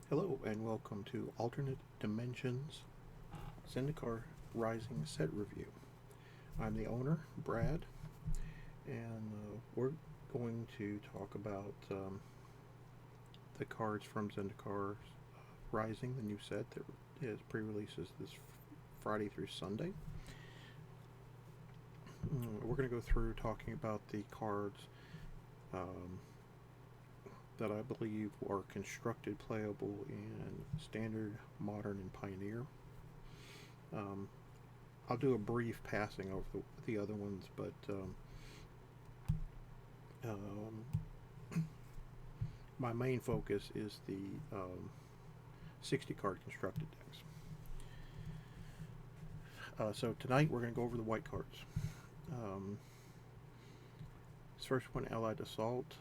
Hello and welcome to Alternate Dimensions Zendikar Rising Set Review. I'm the owner, Brad, and we're going to talk about the cards from Zendikar Rising, the new set that is pre-releases this Friday through Sunday. We're going to go through talking about the cards that I believe are constructed playable in Standard, Modern, and Pioneer. I'll do a brief passing over the other ones, but my main focus is the 60 card constructed decks. So tonight we're going to go over the white cards. This first one, Allied Assault,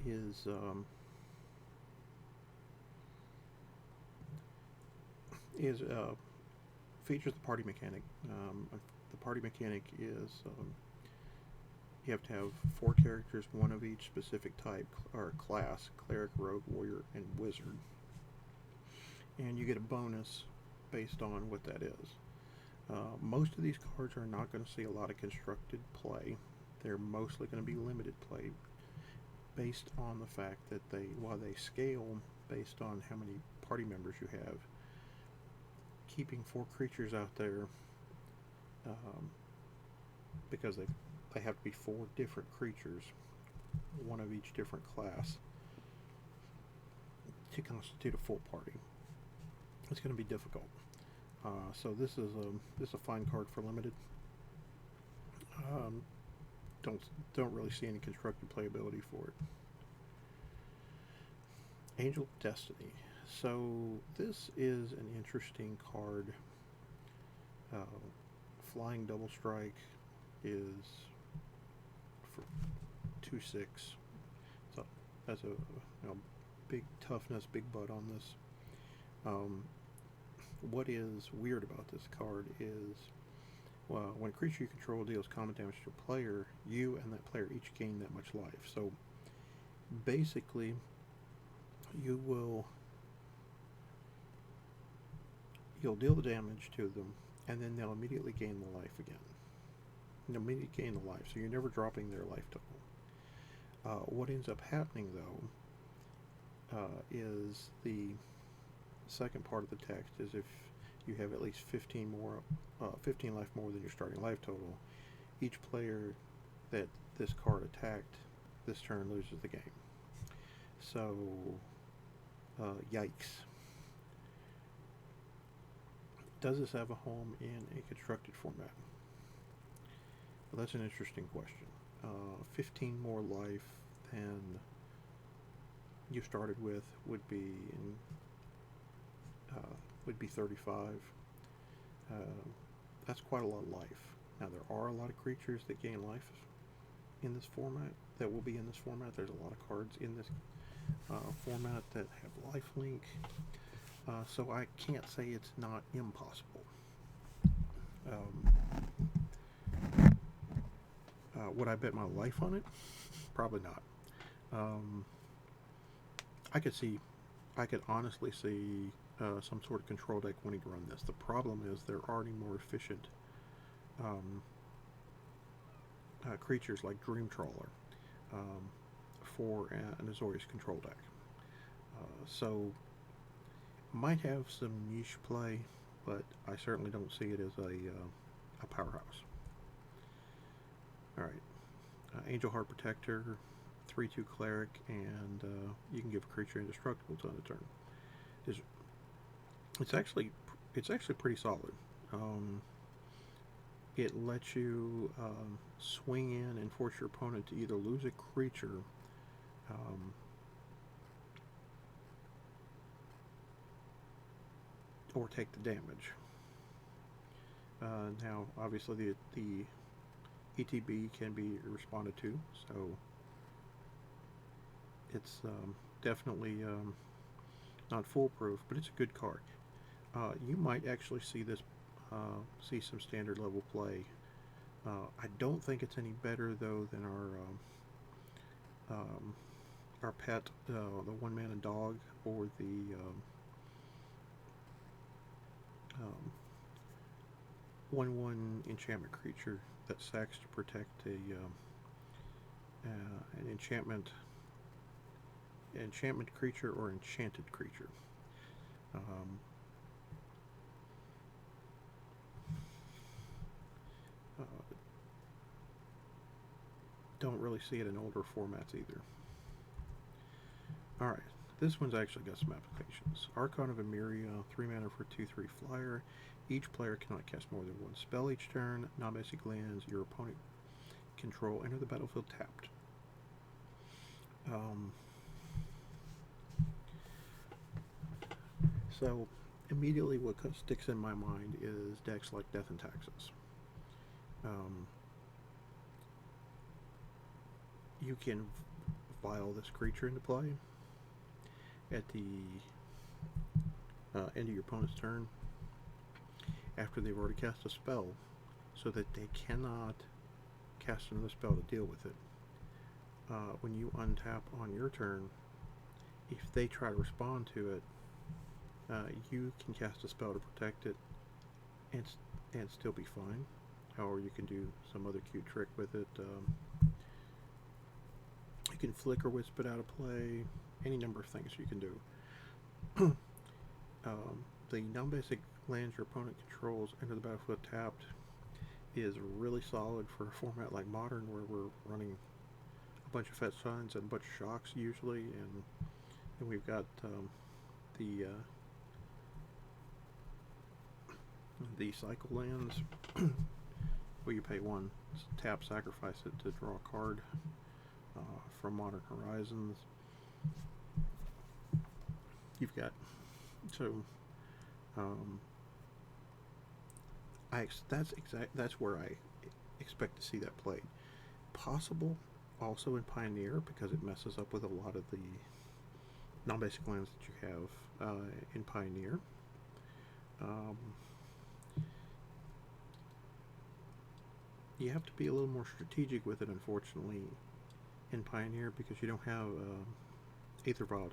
is features the party mechanic. The party mechanic is you have to have 4 characters, one of each specific type or class: cleric, rogue, warrior, and wizard. And you get a bonus based on what that is. Most of these cards are not going to see a lot of constructed play. They're mostly going to be limited play, based on the fact that while they scale based on how many party members you have, keeping 4 creatures out there, because they have to be 4 different creatures, one of each different class, to constitute a full party. It's going to be difficult. So this is a fine card for limited. Don't really see any constructed playability for it. Angel of Destiny. So this is an interesting card. Flying double strike is for 2/6. So has a big toughness, big butt on this. What is weird about this card is, well, when a creature you control deals combat damage to a player, you and that player each gain that much life. So basically, you'll deal the damage to them, and then they'll immediately gain the life again. They'll immediately gain the life, so you're never dropping their life total. What ends up happening, though, is the second part of the text is if you have at least 15 life more than your starting life total, each player that this card attacked this turn loses the game. So, yikes. Does this have a home in a constructed format? Well, that's an interesting question. 15 more life than you started with would be 35. That's quite a lot of life. Now, there are a lot of creatures that gain life in this format, that will be in this format. There's a lot of cards in this format that have lifelink. So I can't say it's not impossible. Would I bet my life on it? Probably not. I could honestly see some sort of control deck wanting to run this. The problem is there are already more efficient creatures like Dream Trawler for an Azorius control deck. So might have some niche play, but I certainly don't see it as a powerhouse. Alright, Angel Heart Protector, 3/2 Cleric, and you can give a creature indestructible on the turn. It's actually pretty solid. It lets you swing in and force your opponent to either lose a creature or take the damage. Now, obviously, the ETB can be responded to, so it's definitely not foolproof, but it's a good card. You might actually see some standard level play. I don't think it's any better though than our our pet, the 1-mana dog, or the 1/1 enchantment creature that sacks to protect an enchantment creature or enchanted creature. Uh, don't really see it in older formats either. Alright, this one's actually got some applications. Archon of Emeria, 3 mana for 2/3 flyer. Each player cannot cast more than one spell each turn. Non-basic lands your opponent control enter the battlefield tapped. So immediately what sticks in my mind is decks like Death and Taxes. You can vial this creature into play at the end of your opponent's turn after they've already cast a spell, so that they cannot cast another spell to deal with it. When you untap on your turn, if they try to respond to it, you can cast a spell to protect it and still be fine. Or you can do some other cute trick with it. You can flicker wisp it out of play. Any number of things you can do. The non-basic lands your opponent controls enter the battlefield tapped is really solid for a format like Modern, where we're running a bunch of fetch signs and a bunch of shocks usually, and then we've got the cycle lands where you pay 1, tap, sacrifice it to draw a card from Modern Horizons. You've got that's where I expect to see that played. Possible also in Pioneer, because it messes up with a lot of the non-basic lands that you have in Pioneer. You have to be a little more strategic with it, unfortunately, in Pioneer, because you don't have Aether Vial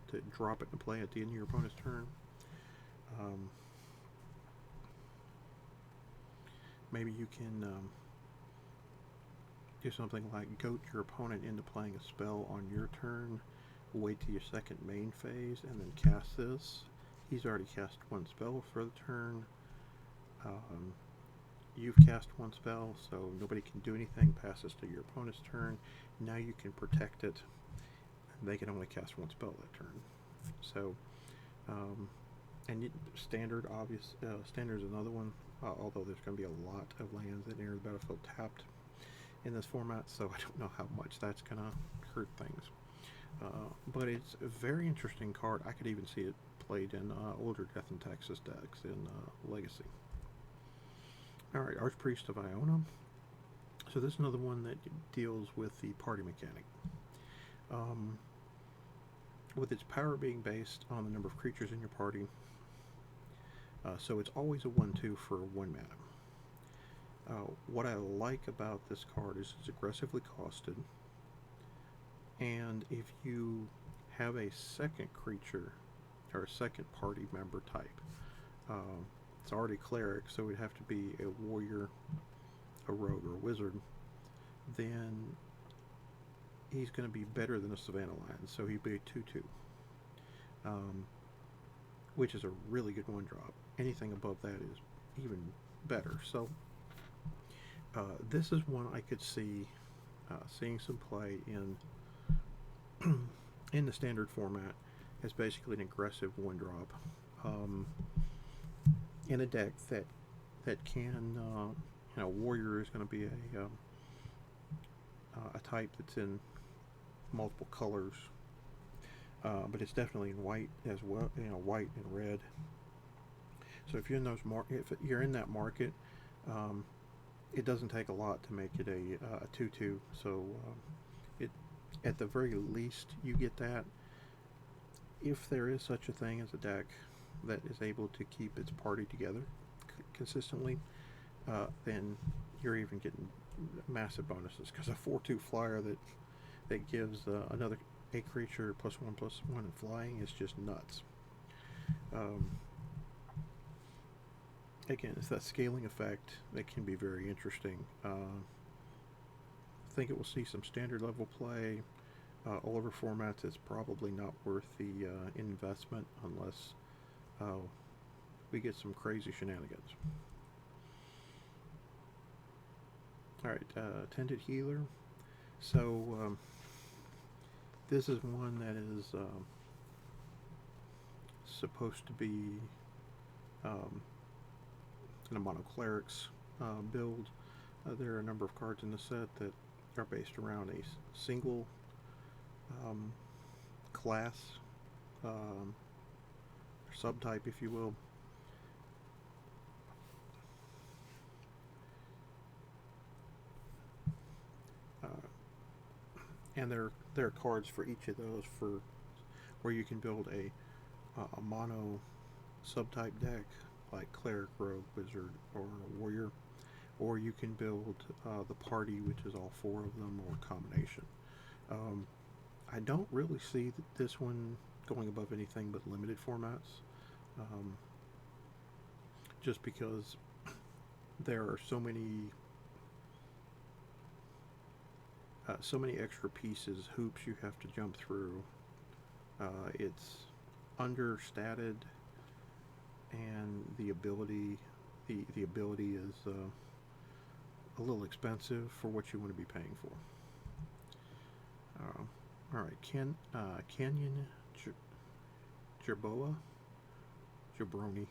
to drop it and play at the end of your opponent's turn. Maybe you can do something like goat your opponent into playing a spell on your turn, wait till your second main phase, and then cast this. He's already cast 1 spell for the turn. You've cast 1 spell, so nobody can do anything. Passes to your opponent's turn. Now you can protect it. They can only cast 1 spell that turn. So, and standard is another one. Although there's going to be a lot of lands that enter the battlefield tapped in this format, so I don't know how much that's going to hurt things. But it's a very interesting card. I could even see it played in older Death and Taxes decks in Legacy. Alright, Archpriest of Iona. So this is another one that deals with the party mechanic. With its power being based on the number of creatures in your party, so it's always a 1/2 for 1 mana. What I like about this card is it's aggressively costed, and if you have a second creature or a second party member type, it's already cleric, so it'd have to be a warrior, a rogue, or a wizard, then he's going to be better than a Savannah Lion, so he'd be a 2/2, which is a really good 1-drop. Anything above that is even better. So this is one I could see seeing some play in in the standard format as basically an aggressive 1-drop in a deck that can warrior is going to be a type that's in multiple colors, but it's definitely in white as well, white and red. So if you're in if you're in that market, it doesn't take a lot to make it a 2/2. So it, at the very least, you get that. If there is such a thing as a deck that is able to keep its party together consistently, then you're even getting massive bonuses, because a 4/2 flyer that gives another a creature +1/+1 and flying is just nuts. Um, Again, it's that scaling effect that can be very interesting. I think it will see some standard level play. All over formats, it's probably not worth the investment unless we get some crazy shenanigans. Alright, Tended Healer. So, this is one that is supposed to be in a mono clerics build. There are a number of cards in the set that are based around a single class, or subtype, if you will. And there are cards for each of those for where you can build a mono subtype deck like Cleric, Rogue, Wizard, or Warrior, or you can build the party, which is all four of them, or a combination. I don't really see this one going above anything but limited formats, just because there are so many extra pieces, hoops you have to jump through. It's understated, and the ability is a little expensive for what you want to be paying for. All right, Canyon Jabroni.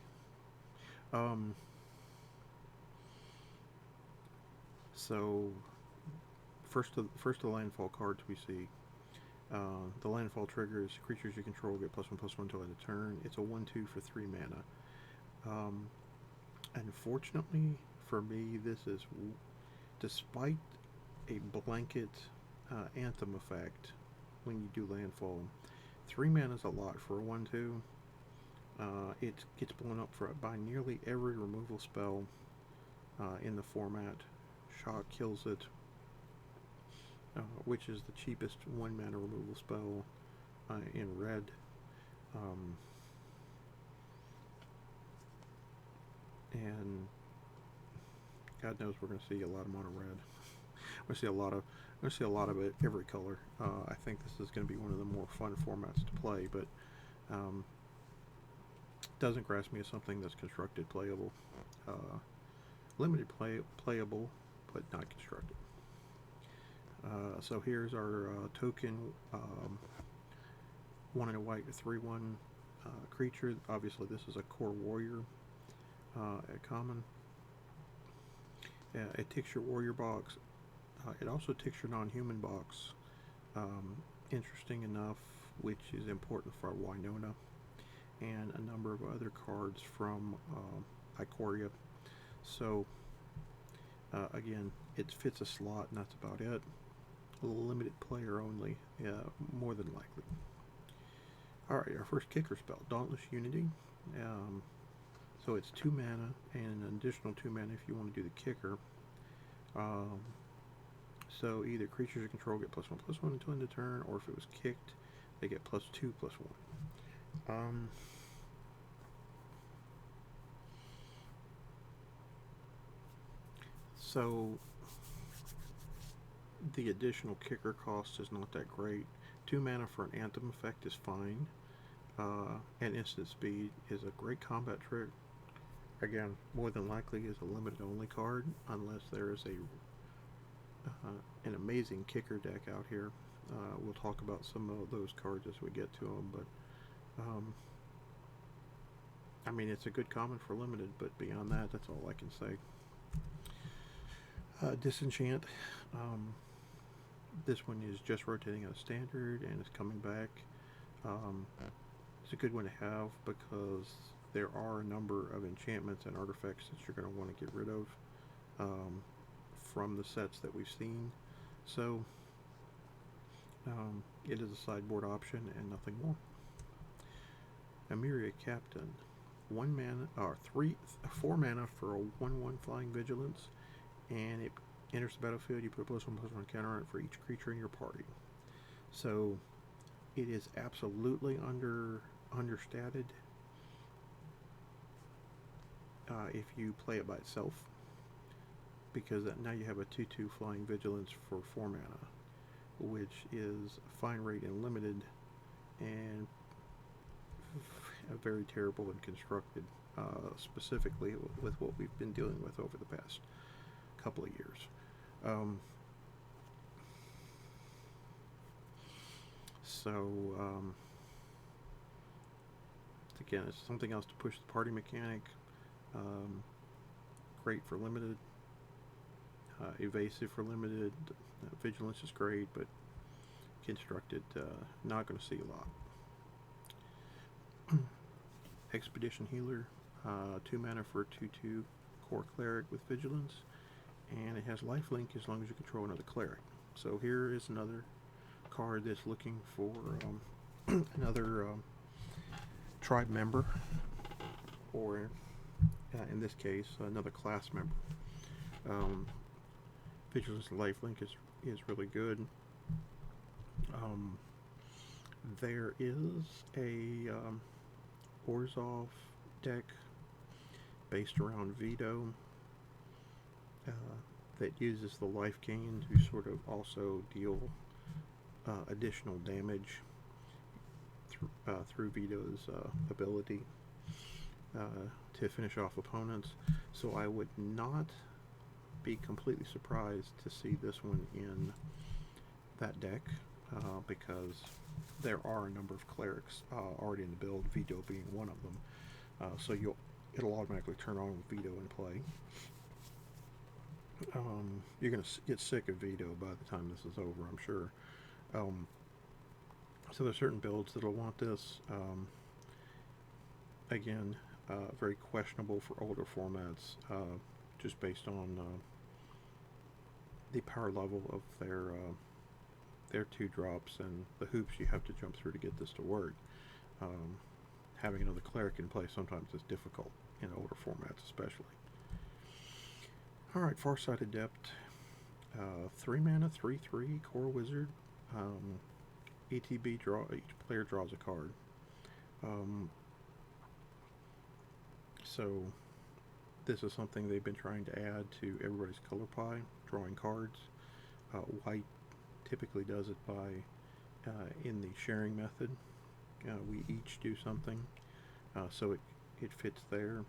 So first the landfall cards we see. The landfall triggers creatures you control get +1/+1 until end of turn. It's a 1/2 for 3 mana. Unfortunately for me, this is, despite a blanket anthem effect when you do landfall, 3 mana is a lot for a 1/2. It gets blown up by nearly every removal spell in the format. Shock kills it, which is the cheapest 1 mana removal spell in red. And God knows we're going to see a lot of mono red. We're going to see a lot of it every color. I think this is going to be one of the more fun formats to play, but doesn't grasp me as something that's constructed playable. Limited playable, but not constructed. So here's our token 1 and a white 3/1 creature. Obviously this is a core warrior at common. It ticks your warrior box. It also ticks your non-human box. Interesting enough, which is important for Iona and a number of other cards from Ikoria. So again, it fits a slot, and that's about it. Limited player only, more than likely. Alright, our first kicker spell, Dauntless Unity. So it's 2 mana and an additional 2 mana if you want to do the kicker. So either creatures you control get +1/+1 until end of turn, or if it was kicked, they get +2/+1. So the additional kicker cost is not that great. 2 mana for an anthem effect is fine. And instant speed is a great combat trick. Again, more than likely is a limited only card, unless there is an amazing kicker deck out here. We'll talk about some of those cards as we get to them, but I mean, it's a good common for limited, but beyond that, that's all I can say. Disenchant. This one is just rotating out of standard and it's coming back. It's a good one to have because there are a number of enchantments and artifacts that you're going to want to get rid of from the sets that we've seen. So it is a sideboard option and nothing more. Myriad Captain. 1 mana, or 4 mana for a 1/1 flying vigilance, and it enters the battlefield. You put a +1/+1 counter on it for each creature in your party. So it is absolutely understated if you play it by itself, because now you have a 2/2 flying vigilance for 4 mana, which is fine rate and limited, and very terrible and constructed, specifically with what we've been dealing with over the past couple of years. Again, it's something else to push the party mechanic. Great for limited, evasive for limited. Vigilance is great, but constructed, not going to see a lot. Expedition Healer, 2 mana for a 2/2 core cleric with vigilance, and it has lifelink as long as you control another cleric. So here is another card that's looking for another tribe member, or in this case, another class member. Vigilance and lifelink is really good. There is a Orzhov deck based around Veto that uses the life gain to sort of also deal additional damage through Veto's ability to finish off opponents. So I would not be completely surprised to see this one in that deck, because there are a number of clerics already in the build, Veto being one of them. So it'll automatically turn on with Veto in play. You're going to get sick of Veto by the time this is over, I'm sure. So there's certain builds that'll want this. Again, very questionable for older formats, just based on the power level of their 2-drops and the hoops you have to jump through to get this to work. Having another cleric in play sometimes is difficult in older formats, especially. Alright, Farsight Adept, 3 mana, 3/3 core wizard. ETB draw. Each player draws a card. So this is something they've been trying to add to everybody's color pie, drawing cards. White typically does it by in the sharing method. We each do something, so it fits there.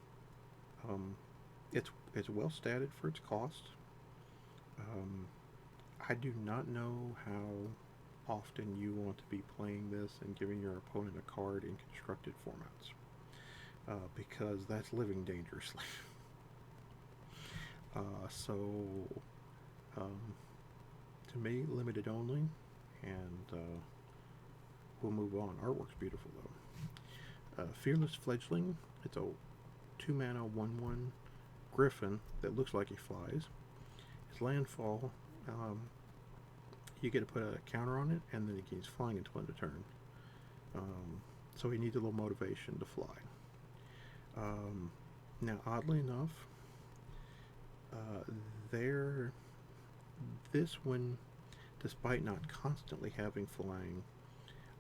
It's well statted for its cost. I do not know how often you want to be playing this and giving your opponent a card in constructed formats, because that's living dangerously. To me, limited only, and we'll move on. Artwork's beautiful though. Fearless Fledgling. It's a 2 mana 1/1 griffin that looks like he flies. His landfall, you get to put a counter on it, and then he gains flying until end of turn. So he needs a little motivation to fly. Now, oddly enough, this one, despite not constantly having flying,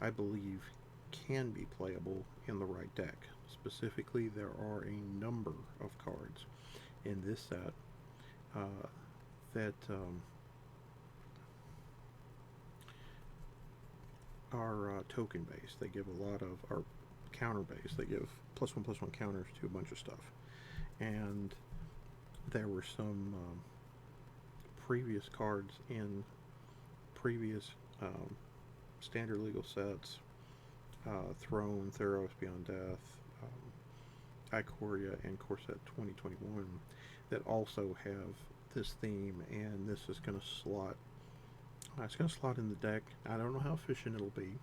I believe can be playable in the right deck. Specifically, there are a number of cards in this set that are token based. They give a lot of, are counter based. They give +1/+1 counters to a bunch of stuff. And there were some previous cards in previous standard legal sets, Throne, Theros Beyond Death, Ikoria, and Corset 2021, that also have this theme, and this is going to slot. It's going to slot in the deck. I don't know how efficient it'll be,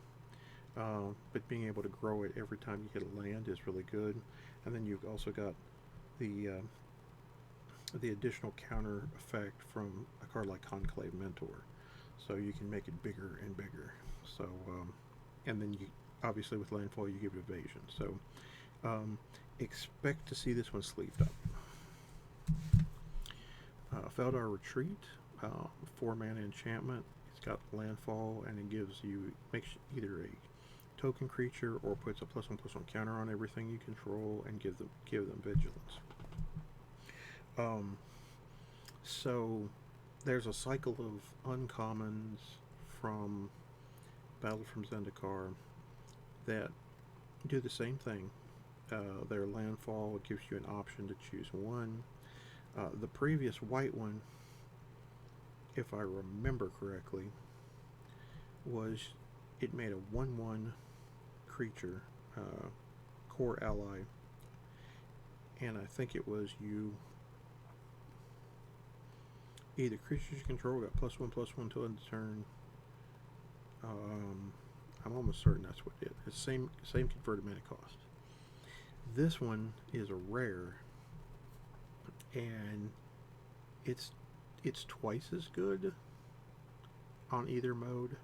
but being able to grow it every time you hit a land is really good. And then you've also got the additional counter effect from a card like Conclave Mentor, so you can make it bigger and bigger. So, and then you obviously with landfall you give it evasion. So, expect to see this one sleeved up. Feldar Retreat, 4 mana enchantment. It's got landfall, and it gives you, makes either token creature or puts a +1/+1 counter on everything you control and give them vigilance. So there's a cycle of uncommons from Battle from Zendikar that do the same thing. Their landfall gives you an option to choose one. The previous white one, if I remember correctly, was it made a 1/1 creature, core ally, and I think it was you either creatures you control got +1/+1 till end of turn. I'm almost certain that's what it is. It's same converted mana cost. This one is a rare, and it's twice as good on either mode.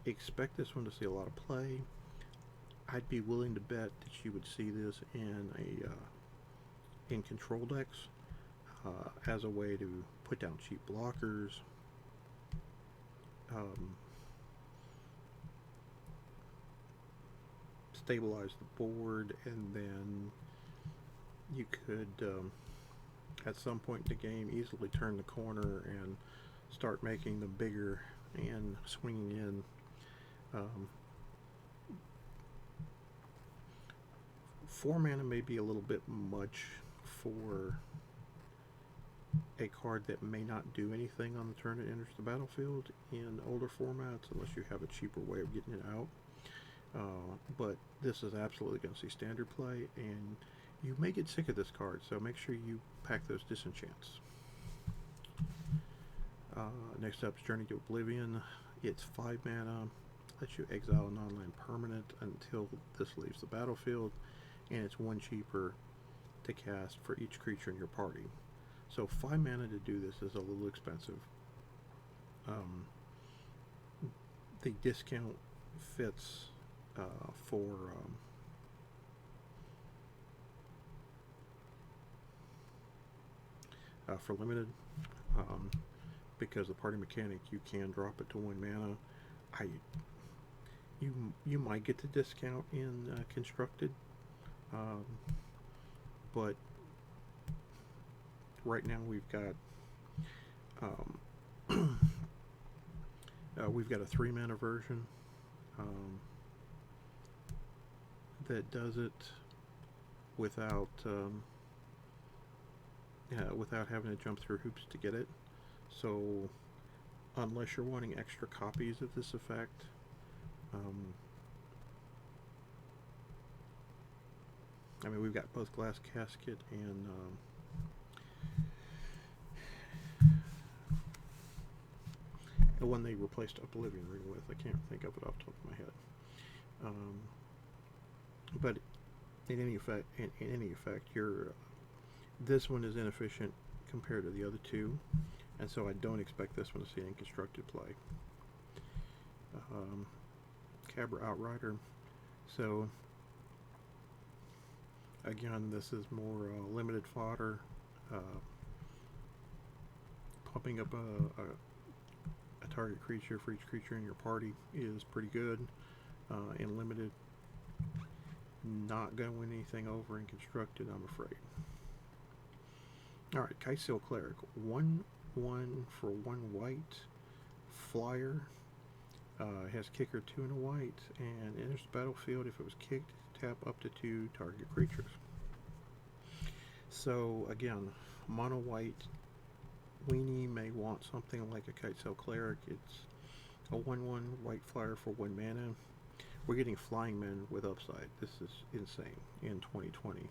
Expect this one to see a lot of play. I'd be willing to bet that you would see this in control decks as a way to put down cheap blockers. Stabilize the board, and then you could at some point in the game easily turn the corner and start making them bigger and swinging in. 4 mana may be a little bit much for a card that may not do anything on the turn it enters the battlefield in older formats, unless you have a cheaper way of getting it out. But this is absolutely going to see standard play, and you may get sick of this card, so make sure you pack those Disenchants. Next up is Journey to Oblivion. It's 5 mana, lets you exile a non-land permanent until this leaves the battlefield, and it's 1 cheaper to cast for each creature in your party. So 5 mana to do this is a little expensive. The discount fits for limited, because the party mechanic, you can drop it to 1 mana. You might get the discount in constructed, but right now we've got a 3 mana version that does it without having to jump through hoops to get it. So unless you're wanting extra copies of this effect, I mean, we've got both Glass Casket and the one they replaced Oblivion Ring with. I can't think of it off the top of my head. But in any effect, this one is inefficient compared to the other two, and so I don't expect this one to see any constructed play. Cabra Outrider. So again, this is more limited fodder. Pumping up a target creature for each creature in your party is pretty good. In limited, not going to win anything over in constructed, I'm afraid. Alright, Kysil Cleric. 1/1 for 1 white. Flyer. Has kicker 2 and a white, and enters the battlefield. If it was kicked, tap up to 2 target creatures. So again, mono white weenie may want something like a Kysil Cleric. It's a 1/1 white flyer for 1 mana. We're getting flying men with upside. This is insane in 2020.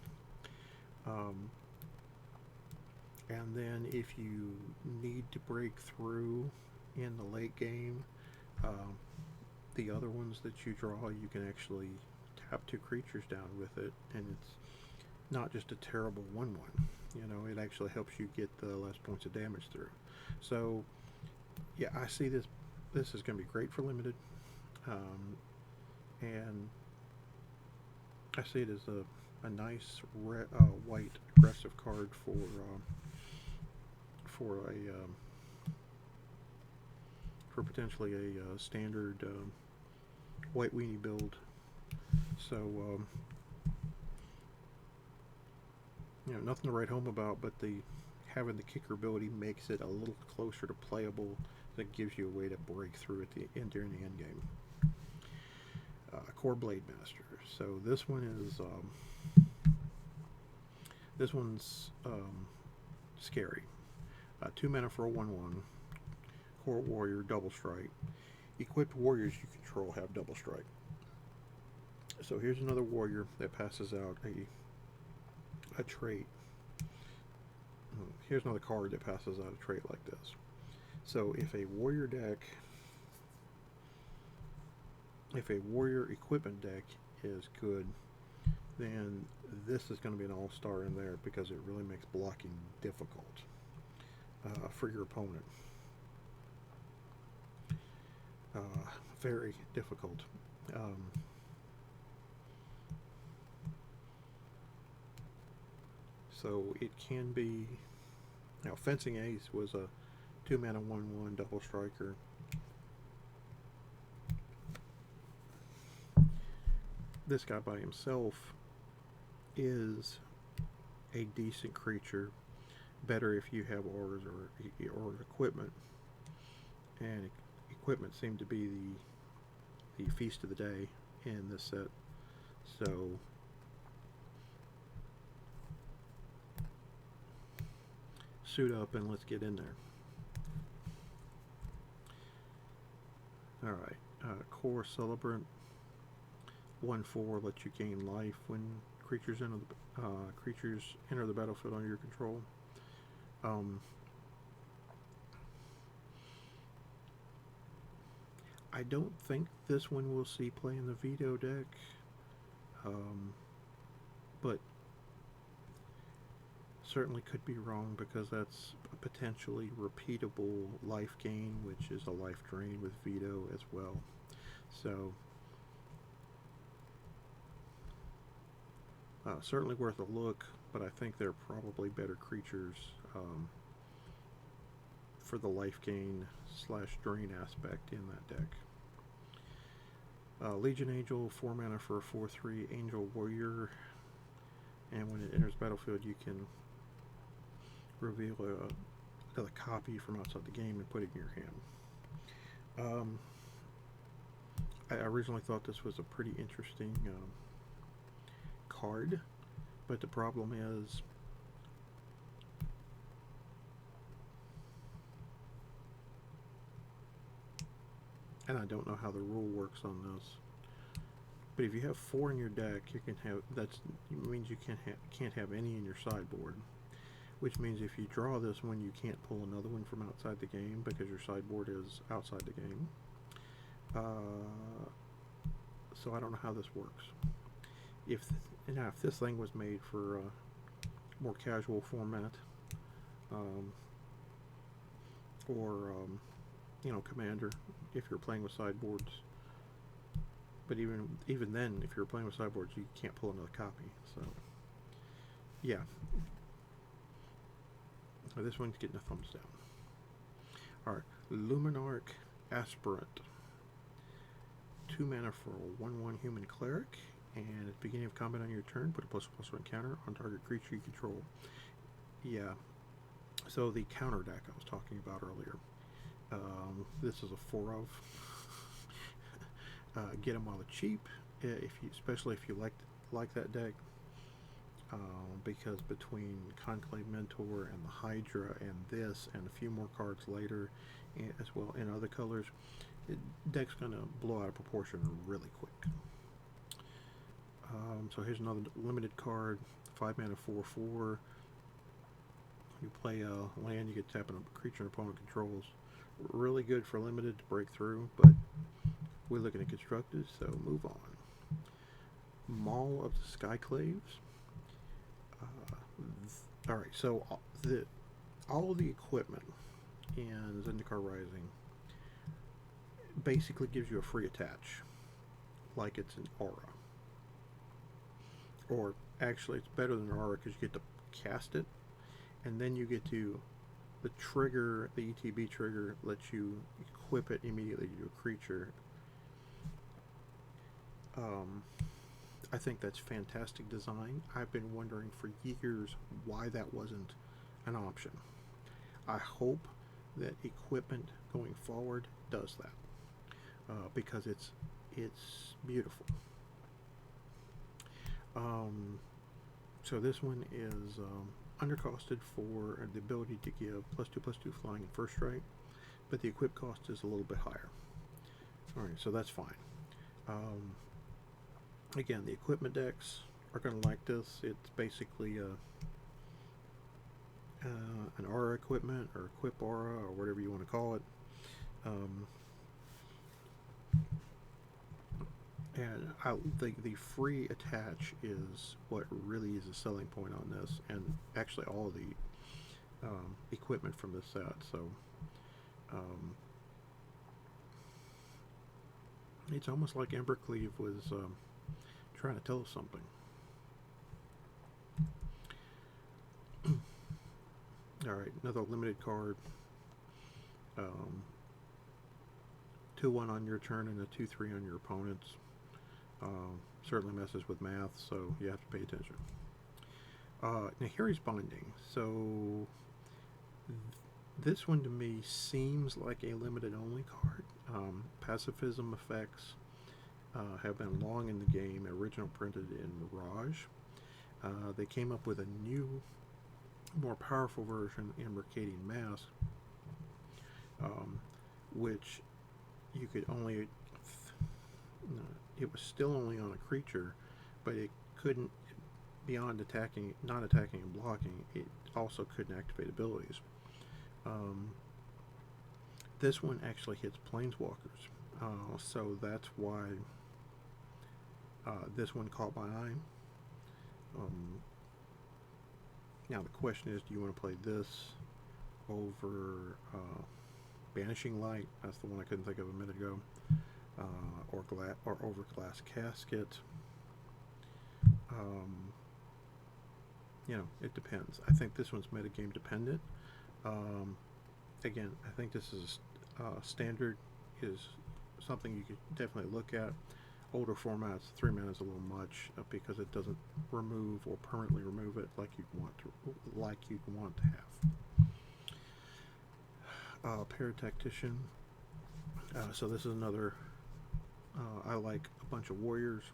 And then if you need to break through in the late game, the other ones that you draw, you can actually tap 2 creatures down with it, and it's not just a terrible 1/1. You know, it actually helps you get the less points of damage through. So yeah, I see this is going to be great for limited, and I see it as a nice white aggressive card for potentially a standard White Weenie build. So, nothing to write home about, but having the kicker ability makes it a little closer to playable. That gives you a way to break through at the end during the end game. Core Blade Master. So this one's scary. 2 mana for a 1/1. Core Warrior, double strike. Equipped warriors you control have double strike. So here's another warrior that passes out a trait. Here's another card that passes out a trait like this. So if a warrior equipment deck is good, then this is going to be an all-star in there because it really makes blocking difficult for your opponent. Very difficult. So it can be. Now, Fencing Ace was a 2 mana 1/1 double striker. This guy by himself is a decent creature. Better if you have auras or equipment. And equipment seemed to be the feast of the day in this set. So suit up and let's get in there. Alright, Core Celebrant 1/4 lets you gain life when creatures enter the battlefield under your control. I don't think this one will see play in the veto deck, but certainly could be wrong because that's a potentially repeatable life gain, which is a life drain with veto as well. So certainly worth a look, but I think there are probably better creatures for the life gain / drain aspect in that deck. Legion Angel, 4 mana for a 4/3 Angel Warrior, and when it enters battlefield you can reveal another copy from outside the game and put it in your hand. I originally thought this was a pretty interesting card, but the problem is and I don't know how the rule works on this, but if you have 4 in your deck, you can have means you can't have any in your sideboard, which means if you draw this one, you can't pull another one from outside the game because your sideboard is outside the game. So I don't know how this works. If this thing was made for a more casual format, or Commander, if you're playing with sideboards, but even then, if you're playing with sideboards, you can't pull another copy. So yeah, this one's getting a thumbs down. Alright, Luminarch Aspirant, 2 mana for a 1/1 human cleric, and at the beginning of combat on your turn, put a +1/+1 counter on target creature you control. Yeah, so the counter deck I was talking about earlier. This is a 4/. Get them while they're cheap, especially if you like that deck, because between Conclave Mentor and the Hydra and this and a few more cards later, as well in other colors, deck's gonna blow out of proportion really quick. So here's another limited card, 5 mana 4/4. You play a land, you get to tap a creature an opponent controls. Really good for limited to break through, but we're looking at constructed, so move on. Maul of the Skyclaves. Alright, so all of the equipment in Zendikar Rising basically gives you a free attach, like it's an aura. Or actually, it's better than an aura because you get to cast it, and then you get to the trigger, the ETB trigger lets you equip it immediately to a creature. I think that's fantastic design. I've been wondering for years why that wasn't an option. I hope that equipment going forward does that, because it's beautiful. So this one is undercosted for the ability to give +2/+2 flying and first strike, but the equip cost is a little bit higher. Alright, so that's fine. Again, the equipment decks are going to like this. It's basically an aura equipment, or equip aura, or whatever you want to call it. And the free attach is what really is a selling point on this, and actually all the equipment from this set. So it's almost like Embercleave was trying to tell us something. Alright, another limited card. 2/1 on your turn and a 2/3 on your opponent's. Certainly messes with math, so you have to pay attention. Nahiri's Binding. So this one to me seems like a limited only card. Pacifism effects have been long in the game, original printed in Mirage. They came up with a new, more powerful version in Mercadian Mask, which you could only, it was still only on a creature, but it couldn't, beyond attacking, not attacking and blocking, it also couldn't activate abilities. This one actually hits planeswalkers, so that's why this one caught my eye. Now the question is, do you want to play this over Banishing Light? That's the one I couldn't think of a minute ago. Or over Glass Casket. You know, it depends. I think this one's metagame dependent. Again, I think this is standard is something you could definitely look at. Older formats, 3 mana is a little much because it doesn't remove or permanently remove it like you'd want to have. Paratactician. So this is another. I like a bunch of warriors.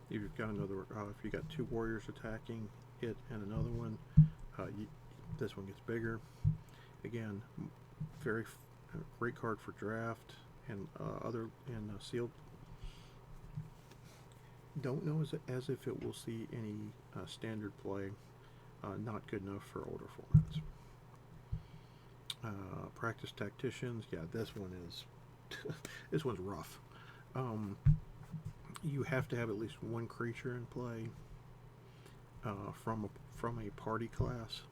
If you've got another, if you got 2 warriors attacking it and another one, this one gets bigger. Again, very great card for draft and sealed. Don't know as if it will see any standard play. Not good enough for older formats. Practice Tacticians. Yeah, this one is this one's rough. You have to have at least one creature in play from a party class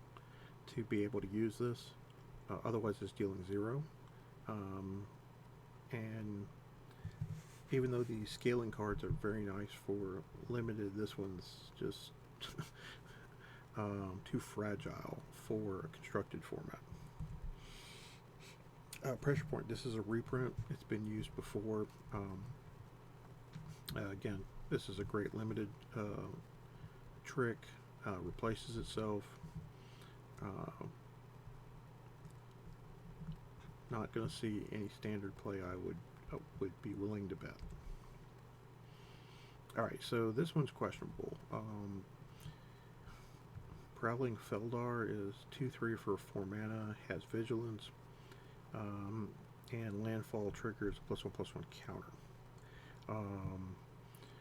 to be able to use this. Otherwise, it's dealing 0. And even though the scaling cards are very nice for limited, this one's just too fragile for a constructed format. Pressure Point. This is a reprint. It's been used before. Again, this is a great limited trick. Replaces itself. Not going to see any standard play I would be willing to bet. Alright, so this one's questionable. Prowling Feldar is 2/3 for 4 mana, has Vigilance, and Landfall triggers +1/+1 counter.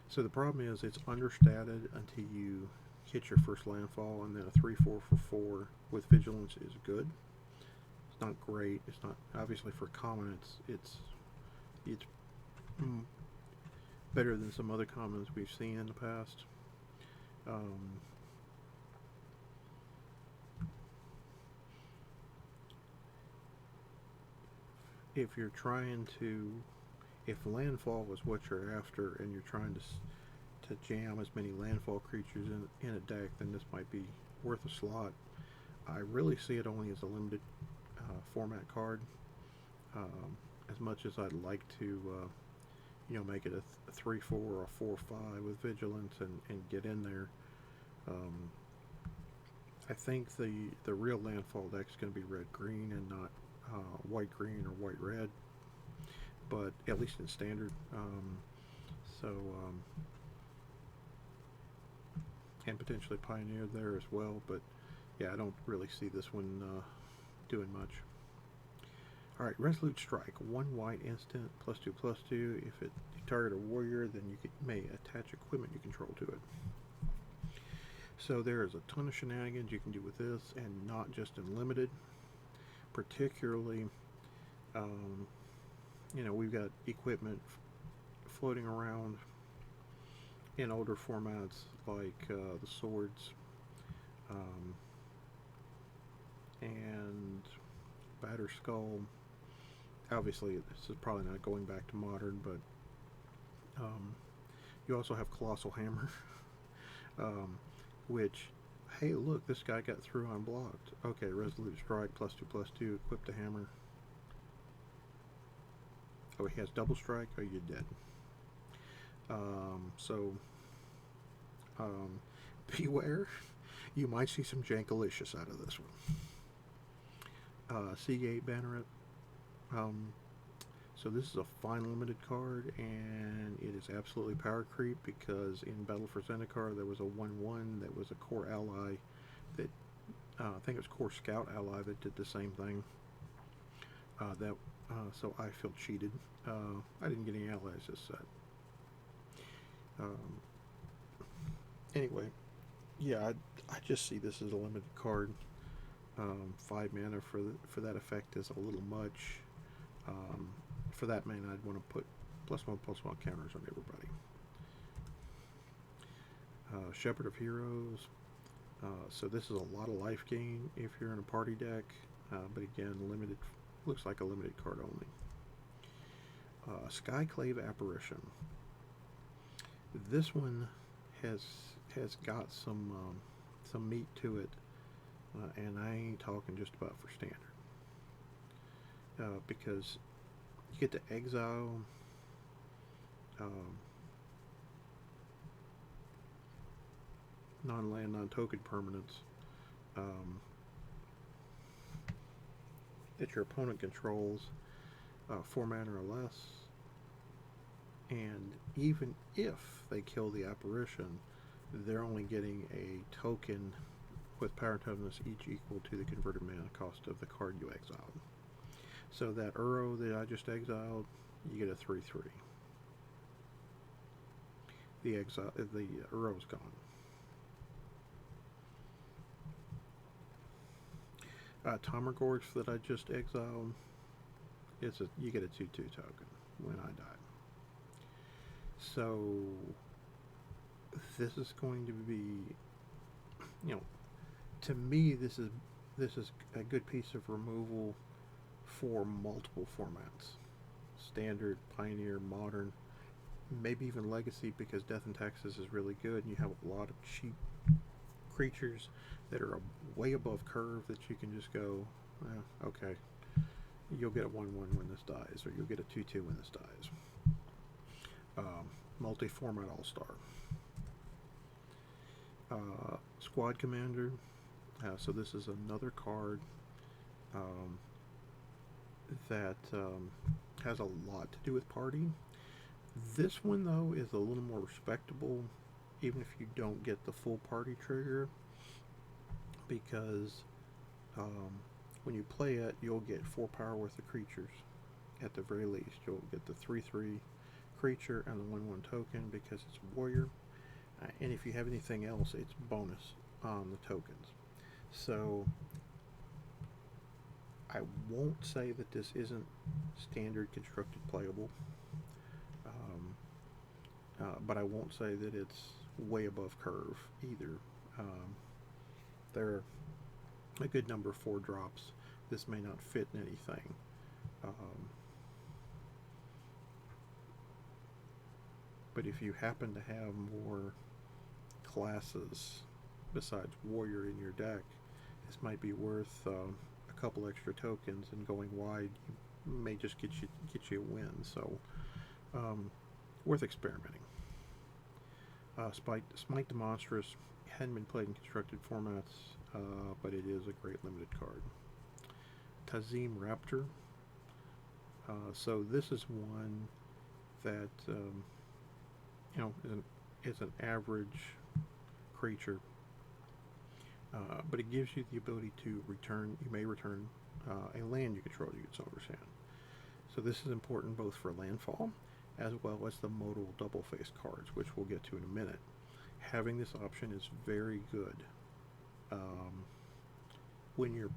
So the problem is it's understated until you hit your first landfall, and then a 3/4 for 4 with Vigilance is good. It's not great. It's not, obviously for common it's better than some other commons we've seen in the past. If you're trying to, if landfall was what you're after and you're trying to jam as many landfall creatures in a deck, then this might be worth a slot. I really see it only as a limited format card. as much as I'd like to, make it a 3/4 or a 4/5 with Vigilance and get in there, um, I think the real Landfall deck is going to be red-green and not white-green or white-red, but at least in Standard. So, and potentially Pioneer there as well, but yeah, I don't really see this one doing much. Alright, Resolute Strike. 1 white instant, +2/+2. If you target a warrior, then you may attach equipment you control to it. So there's a ton of shenanigans you can do with this, and not just in limited. Particularly, we've got equipment floating around in older formats like the swords and Batter Skull. Obviously, this is probably not going back to modern, but you also have Colossal Hammer, which, hey, look, this guy got through unblocked. Okay, Resolute Strike, +2/+2, equip the hammer. Oh, he has double strike. Oh, you're dead. Beware. You might see some Jankalicious out of this one. Seagate Banneret. So this is a fine limited card, and it is absolutely power creep, because in Battle for Zendikar there was a 1/1 that was a core ally that I think it was core scout ally that did the same thing. So I feel cheated. I didn't get any allies this set. Anyway, yeah, I just see this as a limited card. 5 mana for that effect is a little much. For that mana, I'd want to put +1/+1 counters on everybody. Shepard of Heroes. So this is a lot of life gain if you're in a party deck, but again, limited. Looks like a limited card only. Skyclave Apparition. This one has got some meat to it, and I ain't talking just about for Standard, because you get to exile non-land, non-token permanents that your opponent controls, 4 mana or less, and even if they kill the apparition, they're only getting a token with power and toughness each equal to the converted mana cost of the card you exiled. So that Uro that I just exiled, you get a 3/3. The Uro's gone. Tomergorge that I just exiled, you get a 2/2 token when I die. So this is going to be, to me, this is a good piece of removal for multiple formats: Standard, Pioneer, Modern, maybe even Legacy, because Death and Taxes is really good, and you have a lot of cheap creatures that are way above curve that you can just go, okay, you'll get a 1/1 when this dies, or you'll get a 2/2 when this dies. Multi-format All-Star. Squad Commander. So this is another card that has a lot to do with party. This one, though, is a little more respectable, even if you don't get the full party trigger, because when you play it, you'll get 4 power worth of creatures. At the very least, you'll get the 3/3 creature and the 1/1 token, because it's warrior. And if you have anything else, it's bonus on the tokens. So I won't say that this isn't standard constructed playable, but I won't say that it's way above curve either. There are a good number of 4 drops. This may not fit in anything. But if you happen to have more classes besides warrior in your deck, this might be worth a couple extra tokens, and going wide, may just get you a win. So worth experimenting. Smite the Monstrous hadn't been played in constructed formats, but it is a great limited card. Kazeem Raptor. So this is one that is an average creature, but it gives you the ability to return. You may return a land you control to its owner's hand. So this is important both for landfall as well as the modal double-faced cards, which we'll get to in a minute. Having this option is very good when you're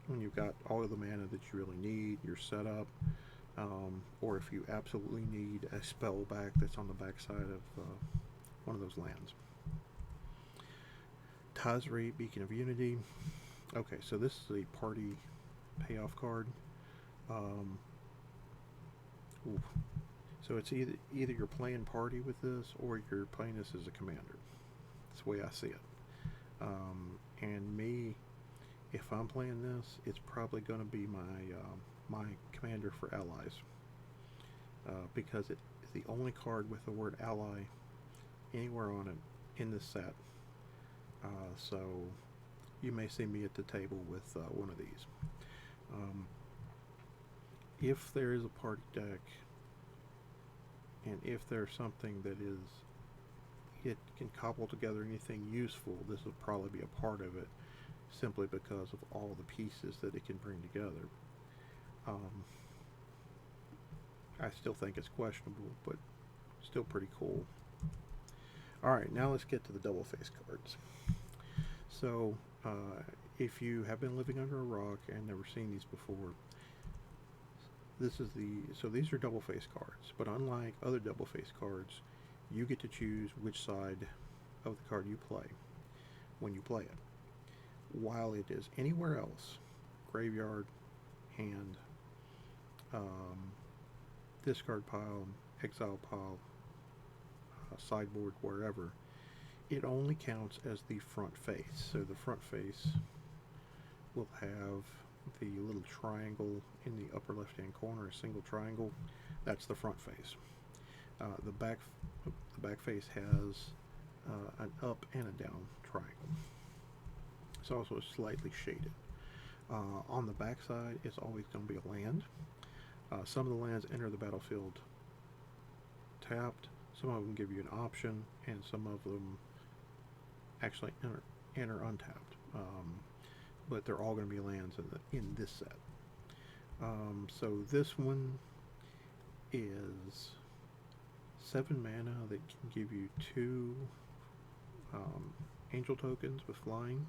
when you've got all of the mana that you really need, you're set up, or if you absolutely need a spell back that's on the backside of one of those lands. Tazri, Beacon of Unity. Okay, so this is a party payoff card. So it's either you're playing party with this or you're playing this as a commander. That's the way I see it. And me, if I'm playing this, it's probably going to be my commander for allies, because it is the only card with the word ally anywhere on it in this set. So you may see me at the table with one of these. If there is a party deck, and if there's something that it can cobble together anything useful, this will probably be a part of it, simply because of all the pieces that it can bring together. I still think it's questionable, but still pretty cool. Alright, now let's get to the double-face cards. So, if you have been living under a rock and never seen these before, these are double-face cards, but unlike other double-face cards, you get to choose which side of the card you play when you play it. While it is anywhere else, graveyard, hand, discard pile, exile pile, sideboard, wherever, it only counts as the front face. So the front face will have the little triangle in the upper left hand corner, a single triangle. That's the front face. The back face has an up and a down triangle. It's also slightly shaded. On the back side, it's always going to be a land. Some of the lands enter the battlefield tapped. Some of them give you an option, and some of them actually enter untapped. But they're all going to be lands in this set. So this one is 7 mana that can give you 2 angel tokens with flying,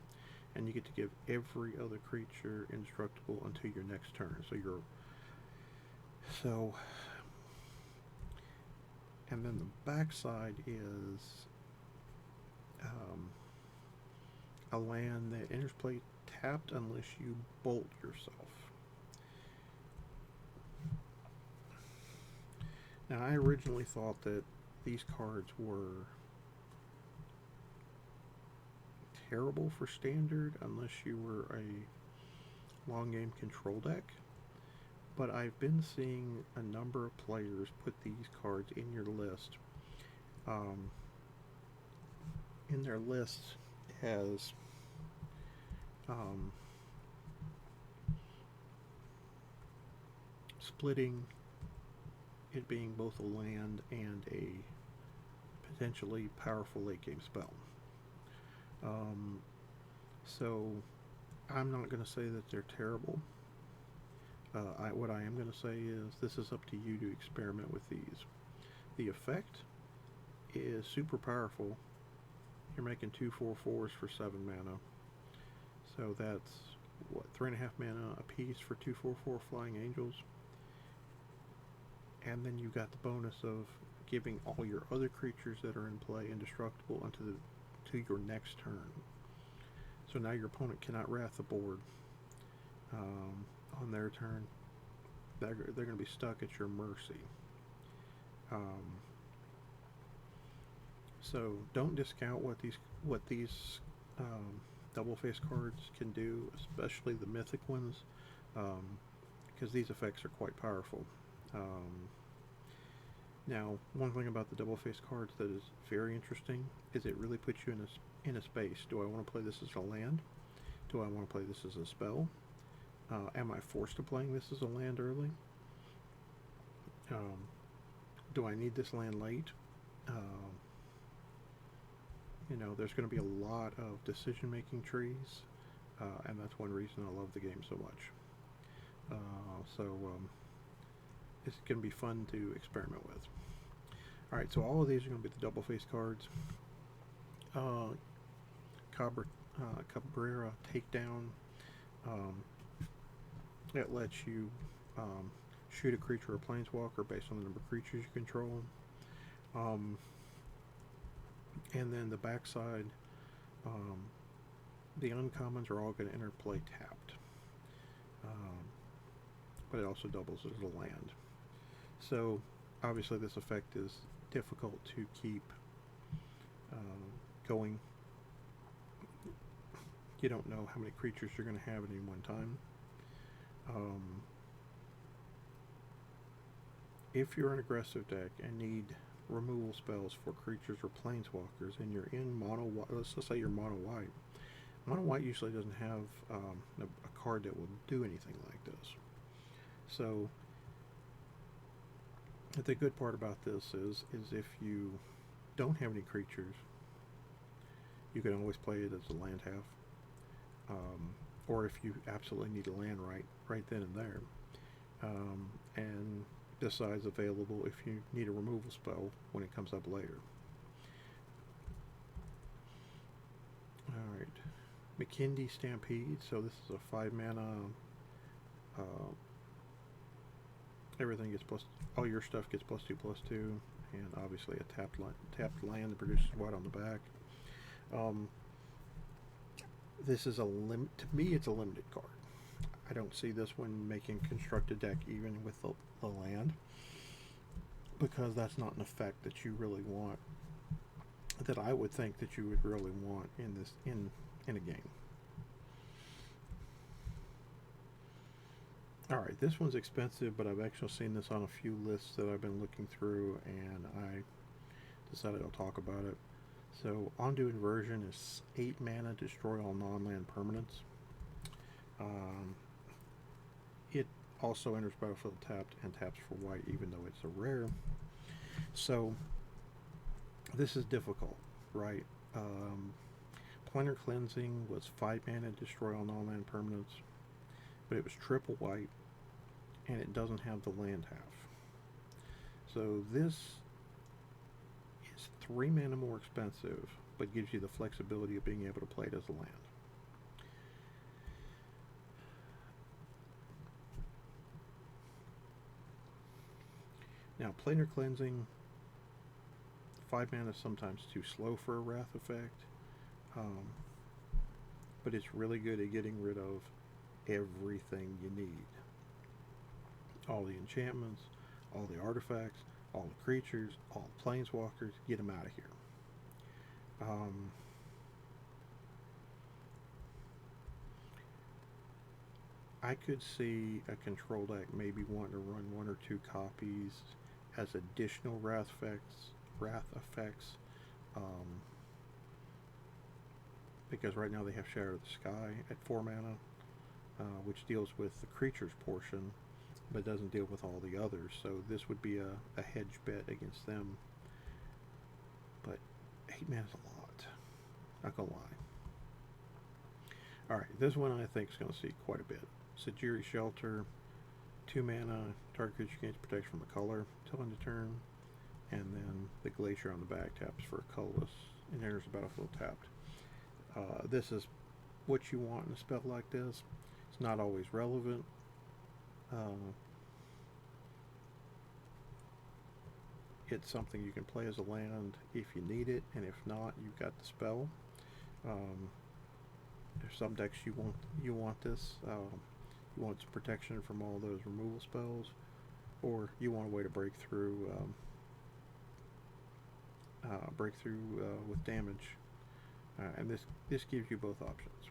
and you get to give every other creature indestructible until your next turn. And then the backside is a land that enters play tapped unless you bolt yourself. Now, I originally thought that these cards were terrible for standard unless you were a long game control deck, but I've been seeing a number of players put these cards in your list. In their list has splitting, it being both a land and a potentially powerful late game spell. So I'm not going to say that they're terrible. What I am going to say is this is up to you to experiment with these. The effect is super powerful. You're making 2 4/4s for 7 mana. So that's, 3.5 mana a piece for 2 4/4 flying angels. And then you've got the bonus of giving all your other creatures that are in play indestructible until to your next turn. So now your opponent cannot wrath the board on their turn. They're going to be stuck at your mercy. So don't discount what these double face cards can do, especially the mythic ones, because these effects are quite powerful. Now, one thing about the double-faced cards that is very interesting is it really puts you in a space. Do I want to play this as a land? Do I want to play this as a spell? Am I forced to playing this as a land early? Do I need this land late? There's going to be a lot of decision-making trees, and that's one reason I love the game so much. It's going to be fun to experiment with. Alright, so all of these are going to be the double-faced cards. Cabrera Takedown. It lets you shoot a creature or planeswalker based on the number of creatures you control. And then the backside, the uncommons are all going to interplay tapped. But it also doubles as a land. So, obviously this effect is difficult to keep going. You don't know how many creatures you're going to have at any one time. If you're an aggressive deck and need removal spells for creatures or planeswalkers, and you're in mono white, let's say you're mono white. Mono white usually doesn't have a card that will do anything like this. So the good part about this is if you don't have any creatures, you can always play it as a land half, or if you absolutely need a land right then and there, and this size available if you need a removal spell when it comes up later. Alright, Mckindy Stampede. So this is a 5-mana. Everything gets all your stuff gets +2/+2, and obviously a tapped land that produces white on the back. This is to me, it's a limited card. I don't see this one making constructed deck even with the land, because that's not an effect that you really want, that I would think that you would really want in a game. Alright, this one's expensive, but I've actually seen this on a few lists that I've been looking through, and I decided I'll talk about it. So, Ondu Inversion is 8 mana, destroy all non-land permanents. It also enters battlefield tapped and taps for white, even though it's a rare. So, this is difficult, right? Planar Cleansing was 5 mana, destroy all non-land permanents, but it was triple white, and it doesn't have the land half. So this is 3 mana more expensive, but gives you the flexibility of being able to play it as a land. Now, Planar Cleansing, 5 mana is sometimes too slow for a Wrath effect, but it's really good at getting rid of everything you need. All the enchantments, all the artifacts, all the creatures, all the planeswalkers, get them out of here. I could see a control deck maybe wanting to run 1 or 2 copies as additional wrath effects, because right now they have Shadow of the Sky at 4 mana, which deals with the creatures portion, but doesn't deal with all the others. So this would be a hedge bet against them. But 8 mana is a lot. Not gonna lie. Alright, this one I think is going to see quite a bit. Sajiri Shelter, 2 mana, target creature gains protection from a color till end of turn, and then the Glacier on the back taps for a colorless and enters the battlefield tapped. This is what you want in a spell like this. It's not always relevant. It's something you can play as a land if you need it, and if not, you've got the spell. There's some decks you want this. You want some protection from all those removal spells, or you want a way to break through with damage, and this gives you both options.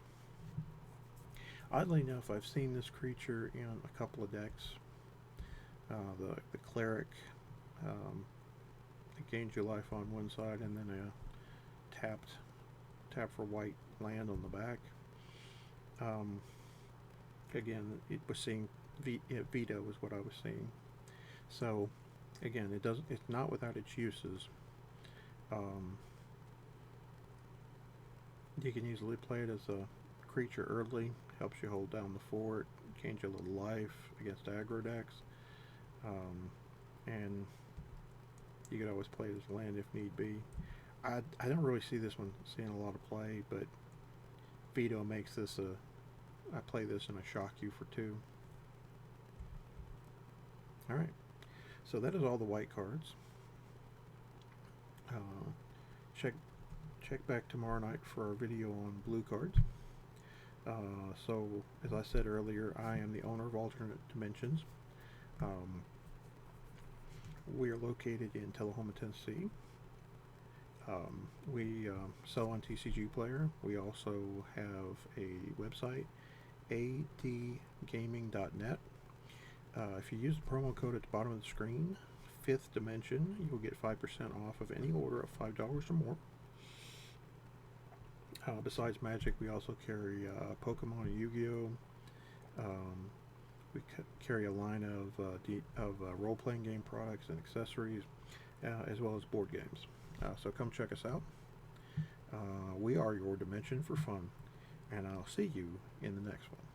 Oddly enough, I've seen this creature in a couple of decks. The Cleric, it gains your life on one side, and then a tap for white land on the back. Again, it was seeing veto is what I was seeing. So, again, it's not without its uses. You can easily play it as a creature early, helps you hold down the fort, gains you a little life against aggro decks, and you could always play it as land if need be. I don't really see this one seeing a lot of play, but veto makes this I play this and I shock you for 2. Alright, so that is all the white cards. Check back tomorrow night for our video on blue cards. So, as I said earlier, I am the owner of Alternate Dimensions. We are located in Tullahoma, Tennessee. We sell on TCG Player. We also have a website, adgaming.net. If you use the promo code at the bottom of the screen, 5th Dimension, you'll get 5% off of any order of $5 or more. Besides Magic, we also carry Pokemon and Yu-Gi-Oh! We carry a line of role-playing game products and accessories, as well as board games. So come check us out. We are your dimension for fun, and I'll see you in the next one.